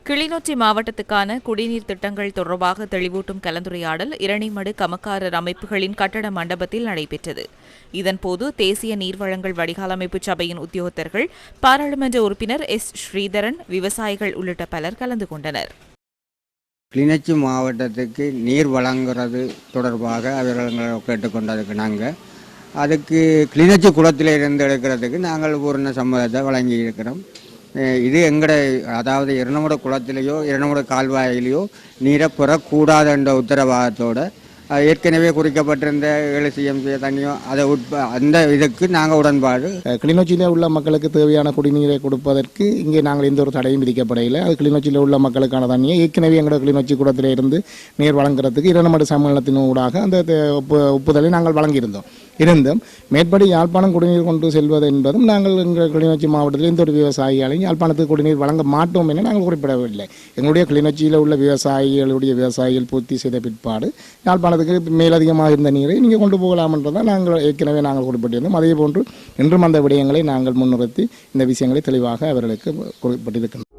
கிளிநொச்சி மாவட்டத்துக்கான குடிநீர் திட்டங்கள் தொடர்பாக தெளிவூட்டும் கலந்துரையாடல் இரணிமடு கமக்காரர் அமைப்புகளின் கட்டட மண்டபத்தில் நடைபெற்றது. இதன்போது தேசிய நீர்வழங்கல் வடிகால் அமைப்பு சபையின் உத்தியோகத்தர்கள், பாராளுமன்ற உறுப்பினர் எஸ். ஸ்ரீதரன், விவசாயிகள் உள்ளிட்ட பலர் கலந்து கொண்டனர். கிளிநொச்சி மாவட்டத்துக்கு நீர் வழங்குறது தொடர்பாக அவர்கள் கேட்டுக்கொண்டதுக்கு நாங்கள் அதுக்கு கிளிநொச்சி குளத்தில் இருந்து எடுக்கிறதுக்கு நாங்கள் பூர்ண சம்மதத்தை வழங்கி இருக்கிறோம். இது எங்கட அதாவது இரநமுட குளத்திலேயோ இரநமுட கால்வாயிலேயோ நீரை பெறக்கூடாது என்ற உத்தரவாதத்தோடு ஏற்கனவே குறிக்கப்பட்டிருந்த 7 CMC தண்ணியோ அதை அந்த இதுக்கு நாங்கள் உடன்பாடு. கிளிநொச்சியில் உள்ள மக்களுக்கு தேவையான குடிநீரை கொடுப்பதற்கு இங்கே நாங்கள் எந்த ஒரு தடையும் விதிக்கப்படையில் அது கிளிநொச்சியில் உள்ள மக்களுக்கான தண்ணியை ஏற்கனவே எங்களோட கிளிநொச்சி குளத்தில் இருந்து நீர் வழங்குறதுக்கு இரநமடு சம்மேளனத்தின் ஊடாக அந்த ஒப்புதலை நாங்கள் வழங்கியிருந்தோம். மேற்படி யாழ்ப்பாணம் குடிநீர் கொண்டு செல்வது என்பதும் நாங்கள் எங்கள் கிளிநொச்சி மாவட்டத்தில் எந்த ஒரு விவசாயிகளையும் யாழ்ப்பாணத்துக்கு குடிநீர் வழங்க மாட்டோம் என நாங்கள் குறிப்பிடவில்லை. எங்களுடைய கிளிநொச்சியில் உள்ள விவசாயிகள் பூர்த்தி செய்த பிற்பாடு யாழ்ப்பாணத்துக்கு மேலதிகமாக இருந்த நீரை நீங்கள் கொண்டு போகலாம் என்றதான் நாங்கள் ஏற்கனவே குறிப்பிட்டிருந்தோம். அதே போன்று இன்றும் அந்த விடயங்களை நாங்கள் முன்னிறுத்தி இந்த விஷயங்களை தெளிவாக அவர்களுக்கு குறிப்பிட்டிருக்கின்றோம்.